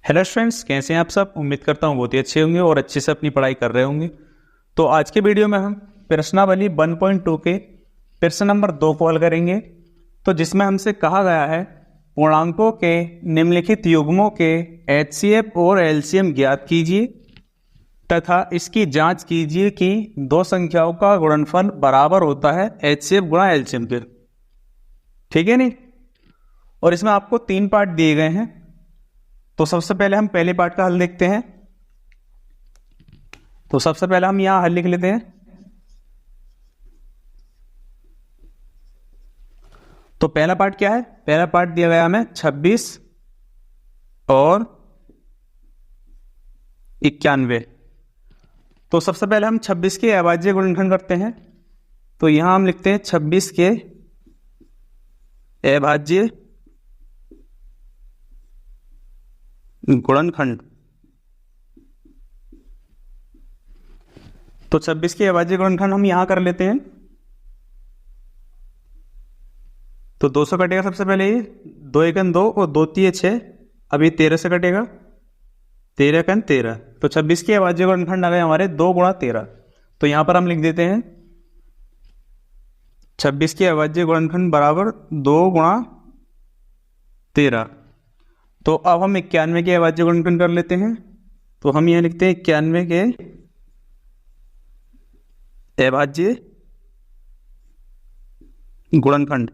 Hello friends, कैसे हैं आप सब। उम्मीद करता हूँ बहुत ही अच्छे होंगे और अच्छे से अपनी पढ़ाई कर रहे होंगे। तो आज के वीडियो में हम प्रश्नावली 1.2 के प्रश्न नंबर 2 को हल करेंगे। तो जिसमें हमसे कहा गया है पूर्णांकों के निम्नलिखित युग्मों के एचसीएफ और एलसीएम ज्ञात कीजिए तथा इसकी जांच कीजिए कि दो संख्याओं का गुणनफल बराबर होता है एचसीएफ गुणा एलसीएम के। ठीक है नहीं। और इसमें आपको 3 पार्ट दिए गए हैं। तो सबसे पहले हम पहले पार्ट का हल देखते हैं। तो सबसे पहले हम यहां हल लिख लेते हैं। तो पहला पार्ट क्या है? पहला पार्ट दिया गया हमें 26 और 91। तो सबसे पहले हम 26 के अभाज्य गुणनखंड करते हैं। तो यहां हम लिखते हैं 26 के अभाज्य गुणनखंड। तो 26 के अभाज्य गुणनखंड हम यहां कर लेते हैं। तो 2 से कटेगा सबसे पहले ये 2 एकन 2 और 2 तिये 6। अभी 13 से कटेगा 13 एकन 13। तो 26 के अभाज्य गुणनखंड आ गए हमारे 2 गुणा 13। तो यहां पर हम लिख देते हैं 26 के अभाज्य गुणनखंड बराबर 2 गुणा 13। तो अब हम 91 के अभाज्य गुणनखंड कर लेते हैं। तो हम यहां लिखते हैं 91 के अभाज्य गुणनखंड।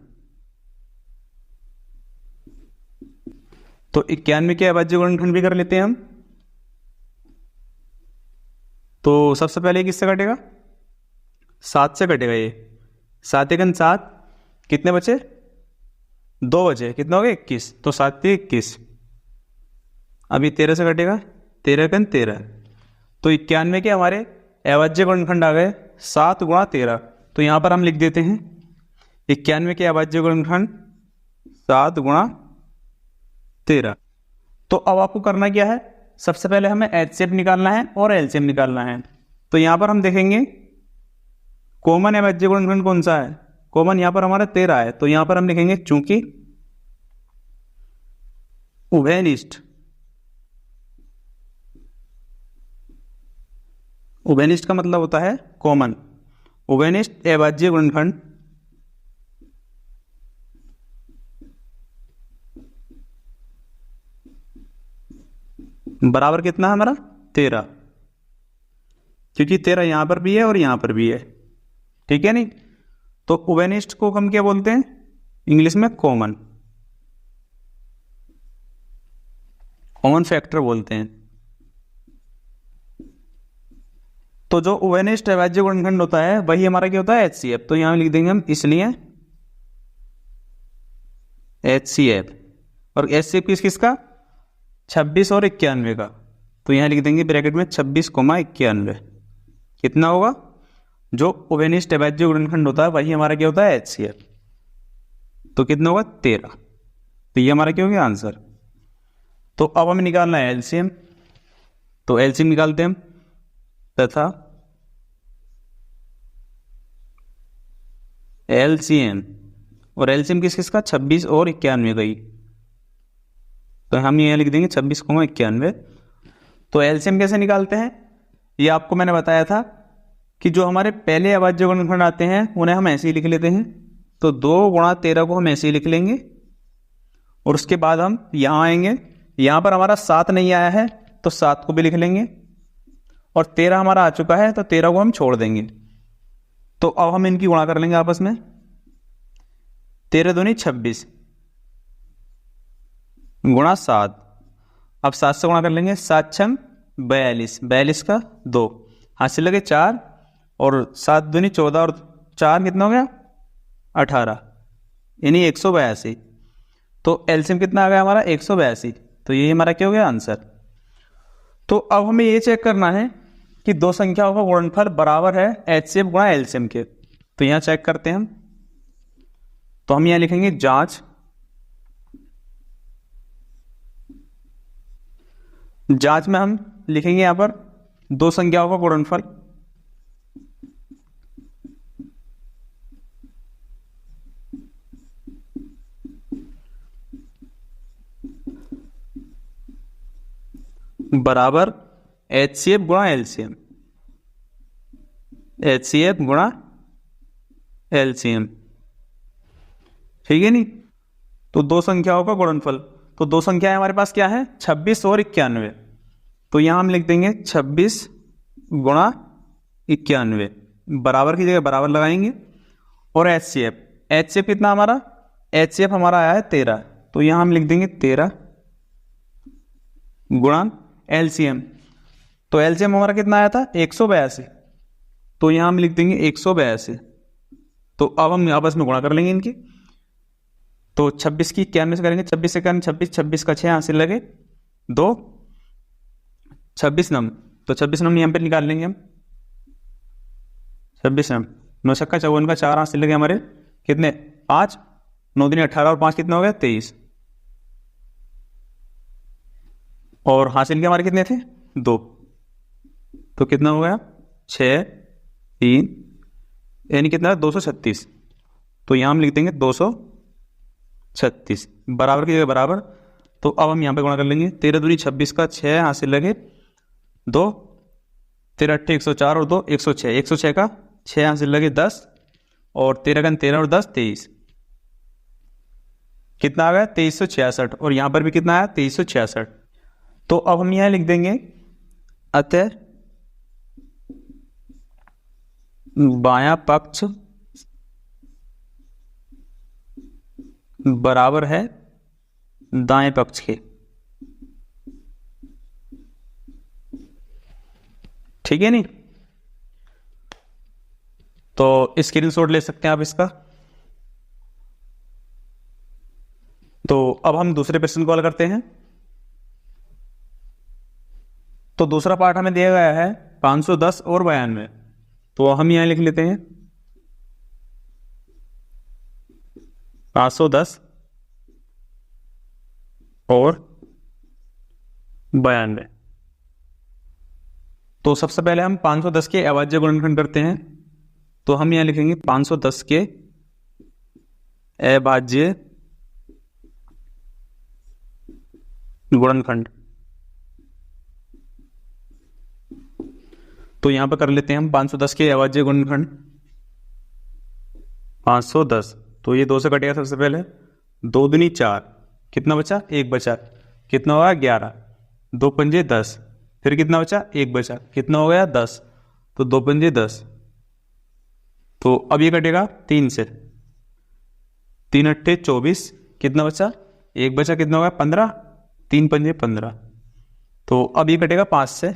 तो 91 के अभाज्य गुणनखंड भी कर लेते हैं हम। तो सबसे पहले किससे कटेगा? 7 से कटेगा। ये 7 एकन 7, कितने बचे? 2 बचे। कितना हो गया? 21। तो 7 के 21। अभी 13 से कटेगा 13 एकन 13। तो 91 के हमारे अभाज्य गुणनखंड आ गए 7 गुणा 13। तो यहां पर हम लिख देते हैं 91 के अभाज्य गुणनखंड 7 गुणा 13। तो अब आपको करना क्या है? सबसे पहले हमें एचसीएफ निकालना है और एलसीएम निकालना है। तो यहां पर हम देखेंगे कॉमन अभाज्य गुणनखंड कौन सा है। कॉमन यहां पर हमारा 13 है। तो यहां पर हम लिखेंगे चूंकि उभयनिष्ठ का मतलब होता है कॉमन। उभयनिष्ठ अभाज्य गुणनखंड बराबर कितना है हमारा? 13। क्योंकि 13 यहां पर भी है और यहां पर भी है। ठीक है नहीं। तो उभयनिष्ठ को हम क्या बोलते हैं? इंग्लिश में कॉमन फैक्टर बोलते हैं। तो जो उभयनिष्ठ अभाज्य गुणनखंड होता है वही हमारा क्या होता है? एचसीएफ। तो यहां लिख देंगे हम इसलिए एचसीएफ। और एचसीएफ किसका? 26 और 91 का। तो यहां लिख देंगे ब्रैकेट में 26, 91। कितना होगा? जो उभयनिष्ठ अभाज्य गुणनखंड होता है वही हमारा क्या होता है? एचसीएफ। तो कितना होगा? 13। तो ये हमारा क्या हो गया? आंसर। तो अब हमें निकालना है एलसीएम। तो एलसीएम निकालते हैं हम तथा एलसीएम। और एलसीएम किस किसका? 26 और 91 का ही। तो हम ये लिख देंगे 26, 91। तो एलसीएम कैसे निकालते हैं ये आपको मैंने बताया था कि जो हमारे पहले अभाज्य गुणनखंड आते हैं उन्हें हम ऐसे ही लिख लेते हैं। तो 2 गुणा 13 को हम ऐसे ही लिख लेंगे। और उसके बाद हम यहां आएंगे। यहां पर हमारा 7 नहीं आया है तो 7 को भी लिख लेंगे। और 13 हमारा आ चुका है तो 13 को हम छोड़ देंगे। तो अब हम इनकी गुणा कर लेंगे आपस में। 13 दूनी 26 गुणा 7। अब 7 से गुणा कर लेंगे। 7 छम 42, 42 का 2, हाथ से लगे 4 और 7 दूनी 14 और 4 कितना हो गया? 18, यानी 182। तो एलसीएम कितना आ गया हमारा? 182। तो ये हमारा क्या हो गया? आंसर। तो अब हमें ये चेक करना है कि दो संख्याओं का गुणनफल बराबर है एचसीएफ गुणा एलसीएम के। तो यहां चेक करते हैं हम। तो हम यहां लिखेंगे जांच में हम लिखेंगे यहां पर दो संख्याओं का गुणनफल। बराबर HCF गुणा LCM, HCF गुणा LCM, ठीक है नहीं। तो दो संख्याओं का गुणनफल, तो दो संख्याएं हमारे पास क्या है, 26 और 91। तो यहां हम लिख देंगे 26 गुणा 91, बराबर की जगह बराबर लगाएंगे। और HCF कितना हमारा, HCF हमारा आया है 13, तो यहां हम लिख देंगे 13 गुणा LCM। तो LCM हमारा कितना आया था, 182, तो यहां हम लिख देंगे 182। तो अब हम आपस में गुणा कर लेंगे इनकी। तो 26 की 91 से करेंगे, 26 से करेंगे 26, 26 का 6 हासिल लगे 2, 26 नम, तो 26 नम यहाँ पे निकाल लेंगे हम। 26 नम 9 छक्का 54 का 4 हासिल लगे हमारे कितने, 5, 9 दूनी 18 और 5 कितना हो गया 23। और हासिल के हमारे कितने थे 2, तो कितना हो गया 6, 3, यानी कितना 236। तो यहाँ हम लिख देंगे 236, बराबर की जगह बराबर। तो अब हम यहाँ पे गुणा कर लेंगे, 13 दूनी 26 का 6 हासिल लगे 2, 13 अट्ठे 104 और 2 106, 106 का 6 हासिल लगे 10, और 13 का 13 और 10 23, कितना आ गया 2366। और यहाँ पर भी कितना आया 2366। तो अब हम यहाँ लिख देंगे अतः बायां पक्ष बराबर है दाएं पक्ष के, ठीक है नहीं। तो स्क्रीनशॉट ले सकते हैं आप इसका। तो अब हम दूसरे प्रश्न को हल करते हैं। तो दूसरा पार्ट हमें दिया गया है 510 और 92, तो हम यहां लिख लेते हैं 510 और 92। तो सबसे पहले हम 510 के अभाज्य गुणनखंड करते हैं। तो हम यहां लिखेंगे 510 के अभाज्य गुणनखंड। तो यहां पर कर लेते हैं हम 510 के अभाज्य गुणनखंड। 510, तो ये 2 से कटेगा सबसे पहले, 2 दूनी 4, कितना बचा 1 बचा, कितना होगा 11, 2 पंजे 10, फिर कितना बचा 1 बचा, कितना हो गया 10, तो 2 पंजे 10। तो अब ये कटेगा 3 से, 3 अट्ठे 24, कितना बचा 1 बचा, कितना होगा 15, 3 पंजे 15। तो अब ये कटेगा 5 से,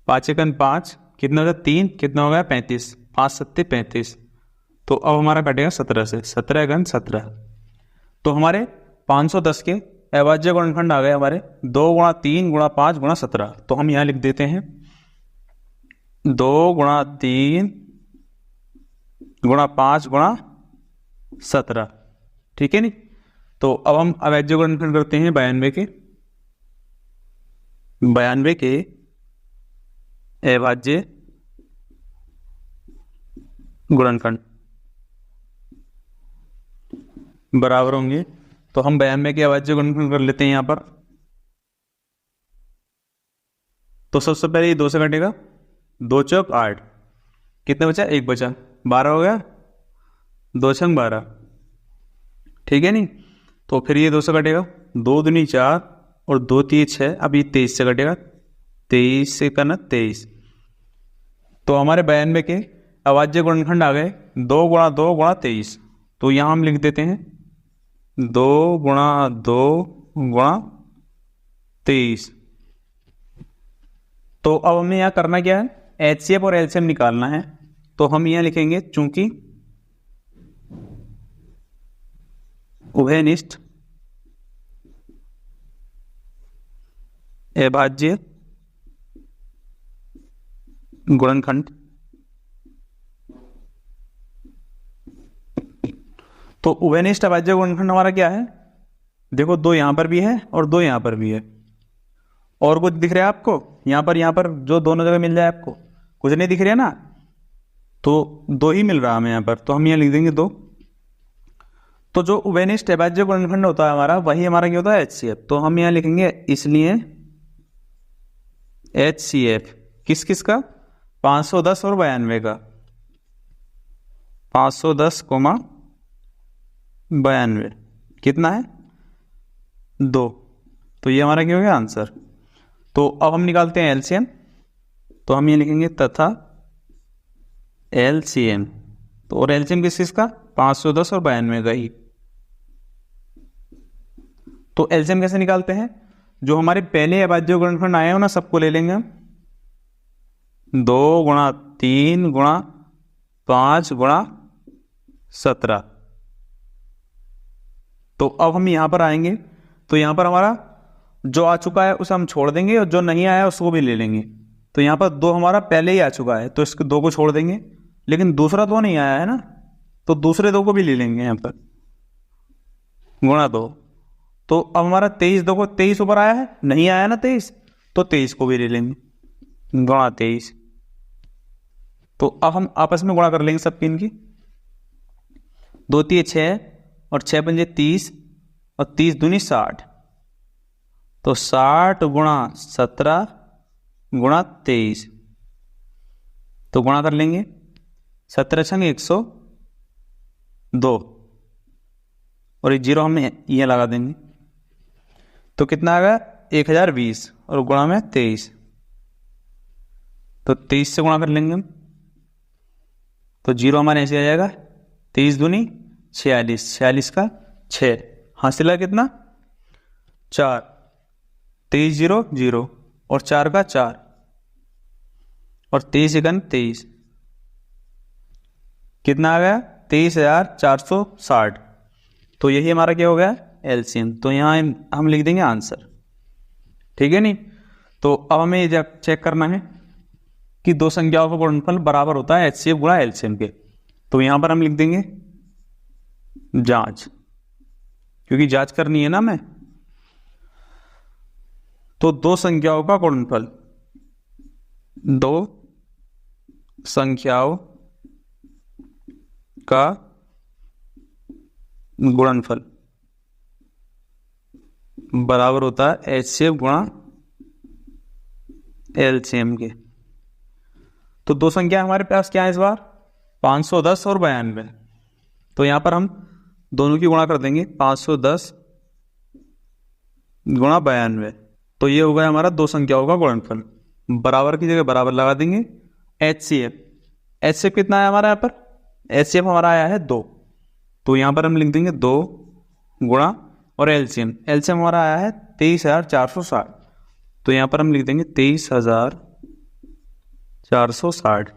5 एकन 5, कितना हो गया 3, कितना हो गया 35, 5 सत्ते 35। तो अब हमारा कटेगा 17 से, 17 एकन 17। तो हमारे 510 के अभाज्य गुणनखंड आ गए हमारे 2 गुणा 3 गुणा 5 गुणा 17। तो हम यहां लिख देते हैं 2 गुणा 3 गुणा 5 गुणा 17, ठीक है नहीं। तो अब हम अभाज्य गुणनखंड करते हैं 92 के, 92 के अभाज्य गुणनखंड बराबर होंगे। तो हम 92 के अभाज्य गुणनखंड कर लेते हैं यहां पर। तो सबसे पहले ये 2 से कटेगा, 2 चौक 8, कितना बचा 1 बचा, 12 हो गया, 2 छंग 12, ठीक है नहीं। तो फिर ये 2 से कटेगा, 2 दूनी 4 और 2 तीन 6, अब ये 23 से कटेगा, 23 से करना 23। तो हमारे 92 के अभाज्य गुणनखंड आ गए 2 गुणा 2 गुणा 23। तो यहां हम लिख देते हैं 2 गुणा 2 गुणा 23। तो अब हमें यहां करना क्या है, HCF और LCM निकालना है। तो हम यहां लिखेंगे चूंकि उभयनिष्ठ अभाज्य गुणनखंड, तो उभयनिष्ठ अभाज्य गुणनखंड हमारा क्या है, देखो 2 यहां पर भी है और 2 यहां पर भी है। और कुछ दिख रहा है आपको यहां पर जो दोनों जगह मिल जाए, आपको कुछ नहीं दिख रहा है ना, तो 2 ही मिल रहा है हमें यहां पर। तो हम यहां लिख देंगे 2। तो जो उभयनिष्ठ अभाज्य गुणनखंड होता है हमारा, वही हमारा क्या होता है HCF। तो हम यहां लिखेंगे इसलिए HCF किस किस का, 510 और 92 का, 510, 92 कितना है 2। तो ये हमारा क्या हो गया आंसर। तो अब हम निकालते हैं एलसीएम। तो हम ये लिखेंगे तथा एलसीएम। तो और एलसीएम किस किस का, 510 और 92 का ही। तो एलसीएम कैसे निकालते हैं, जो हमारे पहले अभाज्य गुणनखंड आए हो ना सबको ले लेंगे हम, 2 गुणा 3 गुणा 5 गुणा 17। तो अब हम यहां पर आएंगे, तो यहां पर हमारा जो आ चुका है उसे हम छोड़ देंगे और जो नहीं आया उसको भी ले लेंगे। तो यहां पर 2 हमारा पहले ही आ चुका है तो इसके 2 को छोड़ देंगे, लेकिन दूसरा 2 नहीं आया है ना, तो दूसरे 2 को भी ले लेंगे यहां पर, गुणा 2। तो अब हमारा 23, देखो 23 ऊपर आया है, नहीं आया ना 23, तो 23 को भी ले लेंगे, गुणा 23। तो अब हम आपस में गुणा कर लेंगे सबकी इनकी, 2 3 6 और 6 पंजे 30 और 30 दूनी 60। तो 60 गुणा 17 गुणा 23। तो गुणा कर लेंगे, 17 छंग 102 और 0 हम ये लगा देंगे। तो कितना आ गया 1020 और गुणा में 23। तो 23 से गुणा कर लेंगे हम, तो 0 हमारे ऐसे आ जाएगा, 23 दूनी 46, 46 का 6, हासिल है कितना 4, 23 0 0 और 4 का 4 और 23 एकन 23, कितना आ गया 23,460। तो यही हमारा क्या हो गया एलसीएम। तो यहाँ हम लिख देंगे आंसर, ठीक है नहीं। तो अब हमें ये चेक करना है कि दो संख्याओं का गुणनफल बराबर होता है एचसीएफ गुणा एलसीएम के। तो यहां पर हम लिख देंगे जांच, क्योंकि जांच करनी है ना हमें। तो दो संख्याओं का गुणनफल, दो संख्याओं का गुणनफल बराबर होता है एचसीएफ गुणा एलसीएम के। तो दो संख्या हमारे पास क्या है इस बार, 510 और 92। तो यहां पर हम दोनों की गुणा कर देंगे, 510 गुणा 92। तो ये हो गया हमारा दो संख्याओं का गुणनफल। बराबर की जगह बराबर लगा देंगे। एचसीएफ, एचसीएफ कितना है हमारा यहाँ पर, एचसीएफ हमारा आया है 2। तो यहां पर हम लिख देंगे 2 गुणा और एलसीएम, एलसीएम हमारा आया है 23,460। तो यहां पर हम लिख देंगे 23,460,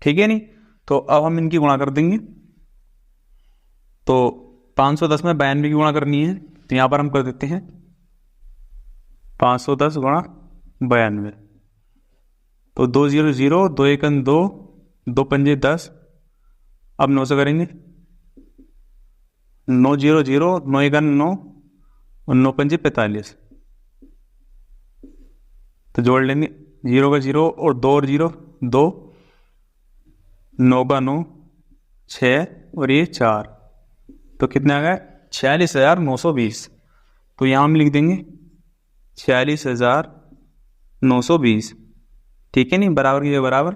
ठीक है नहीं। तो अब हम इनकी गुणा कर देंगे। तो 510 में 92 की गुणा करनी है, तो यहां पर हम कर देते हैं 510 गुणा 92। तो 2 0 0, 2 1 2, 2 पंजे 10। अब 9 से करेंगे, 9 0 0, 9 1 9 और 9 पंजे 45। तो जोड़ लेंगे, 0 का 0 और 2 और 0 2, 9 का 9 6 और ये 4। तो कितना आ गया 46,920। तो यहां हम लिख देंगे 46,920, ठीक है नहीं, बराबर की जगह बराबर।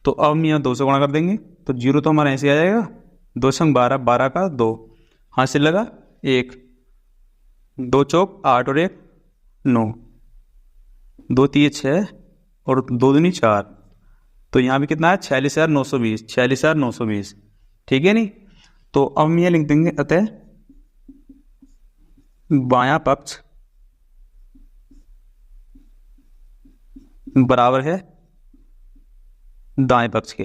तो अब हम यहाँ 2 से गुणा कर देंगे, तो 0 तो हमारा ऐसे आ जाएगा, 2 संग 12, 12 का 2, हासिल लगा 1, 2 चौक 8 और 1 9, 2 3 6 और 2 दूनी 4। तो यहाँ भी कितना है 46,920, 46,920, ठीक है नहीं। तो अब हम ये लिख देंगे, अतः बायां पक्ष बराबर है दाएं पक्ष के,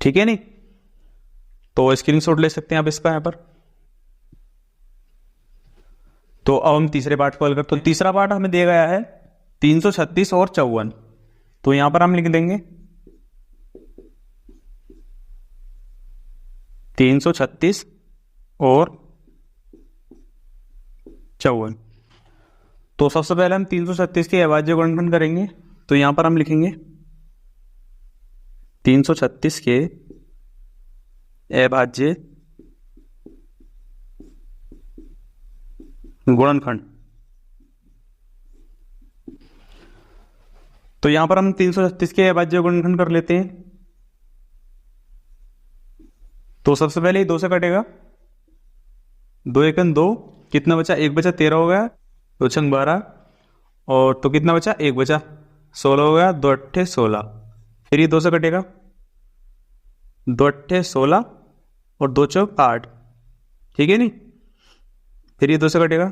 ठीक है नहीं। तो स्क्रीनशॉट ले सकते हैं आप इसका यहां पर। तो अब हम तीसरे पार्ट को हल करते हैं। तो तीसरा पार्ट हमें दिया गया है 336 और 54। तो यहां पर हम लिख देंगे 336 और 54। तो सबसे पहले हम 336 के अभाज्य गुणनफल करेंगे। तो यहां पर हम लिखेंगे 336 के अभाज्य गुणनखंड तो यहाँ पर हम 336 के अभाज्य गुणनखंड कर लेते हैं। तो सबसे पहले 2 से कटेगा, 2 एकन 2, कितना बचा, 1 बचा, 13 हो गया, 2 छंग 12, और तो कितना बचा, 1 बचा, 16 हो गया, 2 अट्ठे 16। फिर ये 2 से कटेगा, 2 अट्ठे 16 और 2 चौक 8, ठीक है नहीं। फिर ये 2 से कटेगा,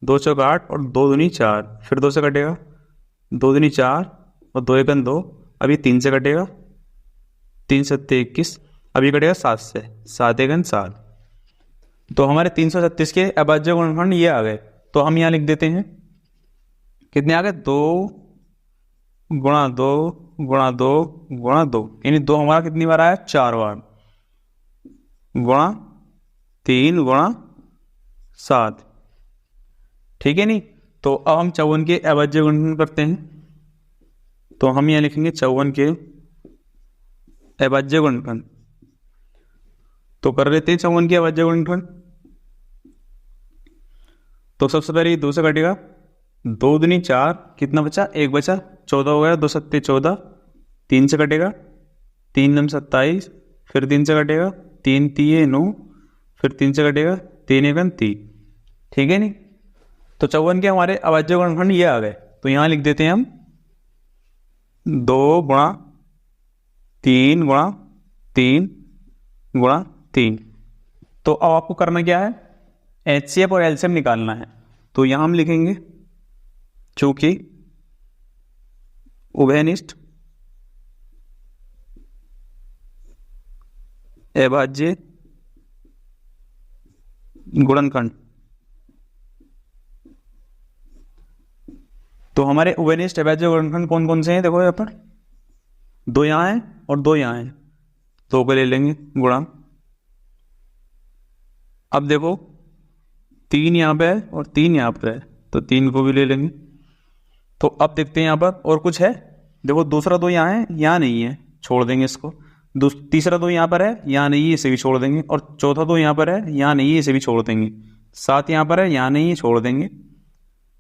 2 चौक 8 और 2 दूनी 4। फिर 2 से कटेगा, 2 दूनी 4 और 2 एकन 2। अभी 3 से कटेगा, 3 सत्ते 21। अभी कटेगा 7 से, 7 एकन 7। तो हमारे 336 के अभाज्य गुणनखंड ये आ गए। तो हम यहाँ लिख देते हैं, कितने आ गए, 2 गुणा 2 गुणा 2 गुणा 2, यानी 2 हमारा कितनी बार आया, 4 बार, गुणा 3 गुणा 7, ठीक है नहीं। तो अब हम 54 के अभाज्य गुणनखंड करते हैं। तो हम यहाँ लिखेंगे 54 के अभाज्य गुणनखंड। तो कर लेते हैं 54 के अभाज्य गुणनखंड। तो सबसे पहले 2 से कटेगा, 2 दूनी 4, कितना बचा, 1 बचा, 14 हो गया, 2 सत्ते 14। 3 से कटेगा, 3 नम 27। फिर 3 से कटेगा, 3 तीये 9। फिर 3 से कटेगा, 3 एकन 3, ठीक है नहीं। तो 54 के हमारे अभाज्य गुणनखंड ये आ गए। तो यहाँ लिख देते हैं हम 2 गुणा 3 गुणा 3 गुणा 3। तो अब आपको करना क्या है, HCF और LCM निकालना है। तो यहां हम लिखेंगे, चूंकि उभयनिष्ठ अभाज्य गुणनखंड, तो हमारे उभयनिष्ठ अभाज्य गुणनखंड कौन कौन से हैं, देखो यहाँ पर 2 यहाँ हैं और 2 यहाँ हैं, 2 को ले लेंगे गुणा। अब देखो 3 यहाँ पे है और 3 यहाँ पर है, तो 3 को भी ले लेंगे। तो अब देखते हैं यहाँ पर और कुछ है, देखो दूसरा 2 यहाँ है, यहाँ नहीं है, छोड़ देंगे इसको। तीसरा 2 यहाँ पर है, यहाँ नहीं है, इसे भी छोड़ देंगे। और चौथा 2 यहाँ पर है, यहाँ नहीं है, इसे भी छोड़ देंगे। 7 यहाँ पर है, यहाँ नहीं है, छोड़ देंगे।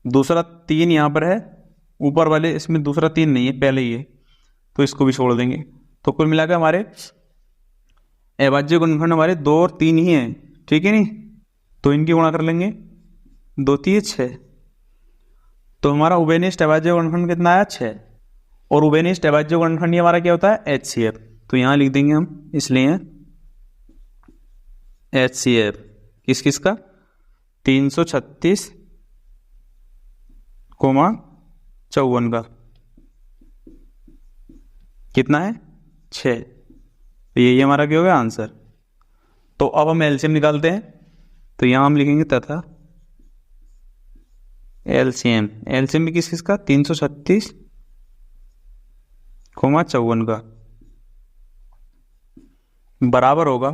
दूसरा 3 यहाँ पर है, ऊपर वाले इसमें दूसरा 3 नहीं है, पहले ही है, तो इसको भी छोड़ देंगे। तो कुल मिलाकर हमारे अभाज्य गुणनखंड हमारे 2 और 3 ही हैं, ठीक है नहीं। तो इनकी गुणा कर लेंगे, 2 3 6। तो हमारा उभयनिष्ठ अभाज्य गुणनखंड कितना आया, 6। और उभयनिष्ठ अभाज्य गुणनखंड ये हमारा क्या होता है, HCF। तो यहां लिख देंगे हम, इसलिए HCF किस किस का, 336 कोमा 54 का कितना है, 6। तो यही हमारा क्या हो गया आंसर। तो अब हम LCM निकालते हैं। तो यहां हम लिखेंगे तथा LCM भी किस किस का, 336 कोमा 54 का बराबर होगा।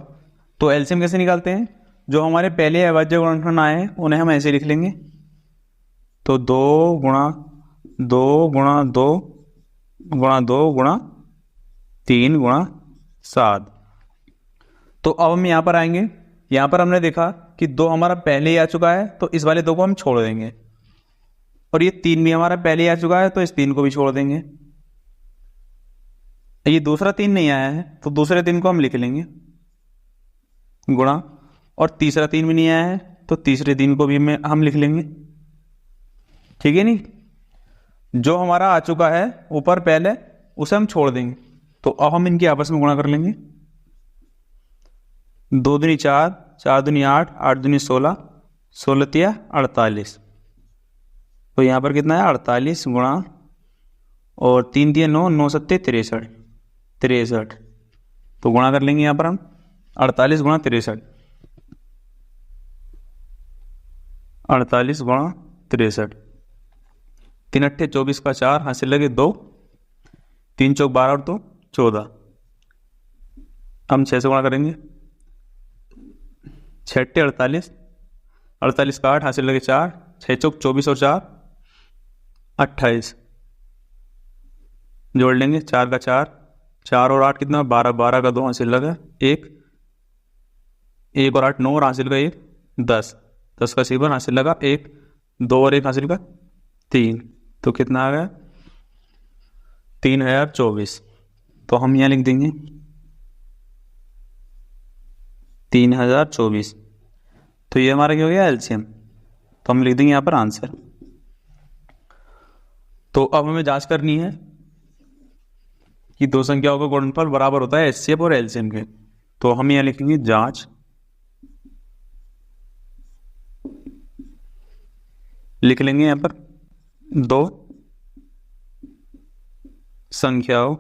तो LCM कैसे निकालते हैं, जो हमारे पहले अभाज्य गुणनखंड आए हैं उन्हें हम ऐसे लिख लेंगे। तो 2 गुणा 2 गुणा 2 गुणा 2 गुणा 3 गुणा 7। तो अब हम यहाँ पर आएंगे, यहाँ पर हमने देखा कि 2 हमारा पहले ही आ चुका है, तो इस वाले 2 को हम छोड़ देंगे। और ये 3 भी हमारा पहले ही आ चुका है, तो इस 3 को भी छोड़ देंगे। ये दूसरा 3 नहीं आया है, तो दूसरे 3 को हम लिख लेंगे गुणा। और तीसरा 3 भी नहीं आया है, तो तीसरे 3 को भी हम लिख लेंगे, ठीक है नहीं। जो हमारा आ चुका है ऊपर पहले, उसे हम छोड़ देंगे। तो अब हम इनकी आपस में गुणा कर लेंगे। 2 दूनी 4, 4 दूनी 8, 8 दूनी 16, 16 तिया 48। तो यहाँ पर कितना है, 48 गुणा, और 3 दिया 9, 9 सत्ते 63, 63। तो गुणा कर लेंगे यहाँ पर हम, 48 गुणा 63, 48 गुणा 63। 3 अट्ठे 24 का 4, हासिल लगे 2, 3 चौक 12 और 2 14। हम 6 से गुणा करेंगे, 6 अट्ठे 48, 48 का 8, हासिल लगे 4, 6 चौक 24 और 4 28। जोड़ लेंगे, 4 का 4, 4 और 8 कितना, 12, 12 का 2, हासिल लगा 1, 1 और 8 9 और हासिल का 1 10, 10 का सिफर, हासिल लगा 1, 2 और 1 हासिल का 3। तो कितना आ गया, 3024। तो हम यहाँ लिख देंगे 3024। तो ये हमारा क्या हो गया एलसीएम, तो हम लिख देंगे यहाँ पर आंसर। तो अब हमें जांच करनी है कि दो संख्याओं का गुणनफल बराबर होता है एचसीएफ और एलसीएम के। तो हम यहाँ लिखेंगे जांच लिख लेंगे यहाँ पर दो संख्याओं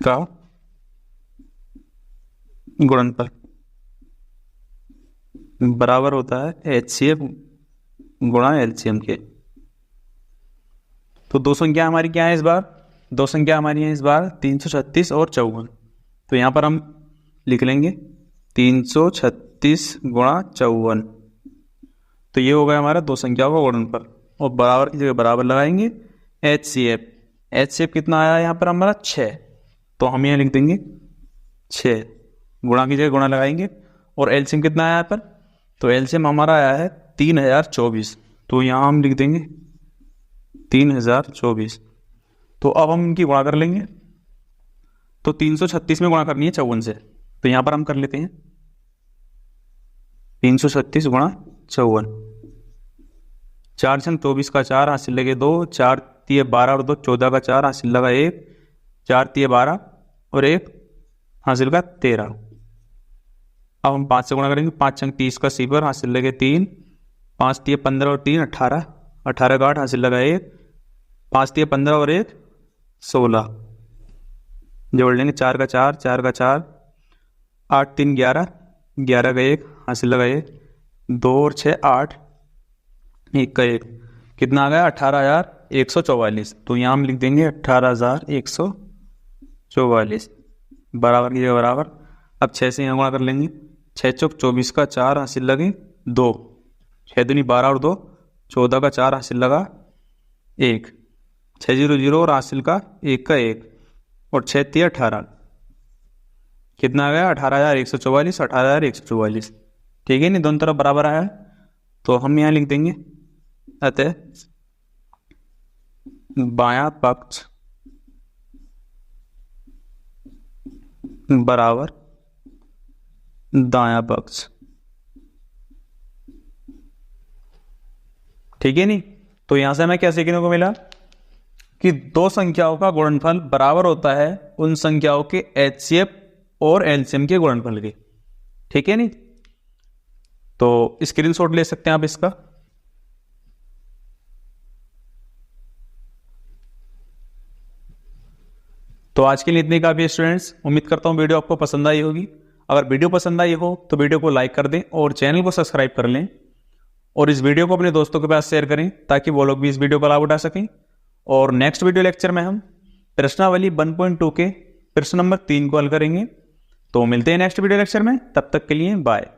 का गुणनफल बराबर होता है एचसीएफ गुणा एलसीएम के। तो दो संख्या हमारी क्या है इस बार, दो संख्या हमारी है इस बार 336 और 54। तो यहाँ पर हम लिख लेंगे 336 गुणा 54। तो ये हो गया हमारा दो संख्याओं का गुणनफल, और बराबर की जगह बराबर लगाएंगे एचसीएफ। एचसीएफ कितना आया यहाँ पर हमारा 6, तो हम यहाँ लिख देंगे 6, गुणा की जगह गुणा लगाएंगे। और एलसीएम कितना आया यहाँ पर, तो एलसीएम हमारा आया है 3024। तो यहाँ हम लिख देंगे 3024। तो अब हम इनकी गुणा कर लेंगे। तो 336 में गुणा करनी है 54 से, तो यहाँ पर हम कर लेते हैं 336 गुणा 54। 4 छंग 24 का 4 हासिल लगे 2, 4 तिये 12 और 2 14 का 4 हासिल लगा 1, 4 तिये 12 और 1 हासिल का 13। अब हम 5 से गुणा करेंगे। 5 छंग 30 का सिफर हासिल लगे 3, 5 तिये 15 और 3 18, 18 का 8 हासिल लगा 1, 5 तिये 15 और 1 16। जोड़ लेंगे 4 का 4, 4 का 4, 8 3 11, 11 का 1 हासिल लगा 1, 2 और 6 8, 1 का 1, कितना आ गया 18,144। तो यहाँ हम लिख देंगे 18,144 बराबर की जगह बराबर। अब 6 से यहाँ गुणा कर लेंगे। 6 चौक 24 का 4 हासिल लगे 2, 6 दूनी 12 और 2 14 का 4 हासिल लगा 1, 6 0 0 और हासिल का 1 का 1 और 6 3 18, कितना आ गया 18,144 18,144। ठीक है नहीं, दोनों तरफ बराबर आया है। तो हम यहाँ लिख देंगे अतः बायां पक्ष बराबर दायां पक्ष। ठीक है नहीं, तो यहां से हमें क्या सीखने को मिला कि दो संख्याओं का गुणनफल बराबर होता है उन संख्याओं के एचसीएफ और एलसीएम के गुणनफल के। ठीक है नहीं, तो स्क्रीनशॉट ले सकते हैं आप इसका। तो आज के लिए इतने काफी है स्टूडेंट्स। उम्मीद करता हूं वीडियो आपको पसंद आई होगी। अगर वीडियो पसंद आई हो तो वीडियो को लाइक कर दें और चैनल को सब्सक्राइब कर लें, और इस वीडियो को अपने दोस्तों के पास शेयर करें ताकि वो लोग भी इस वीडियो का लाभ उठा सकें। और नेक्स्ट वीडियो लेक्चर में हम प्रश्नावली 1.2 के प्रश्न नंबर 3 को हल करेंगे। तो मिलते हैं नेक्स्ट वीडियो लेक्चर में, तब तक के लिए बाय।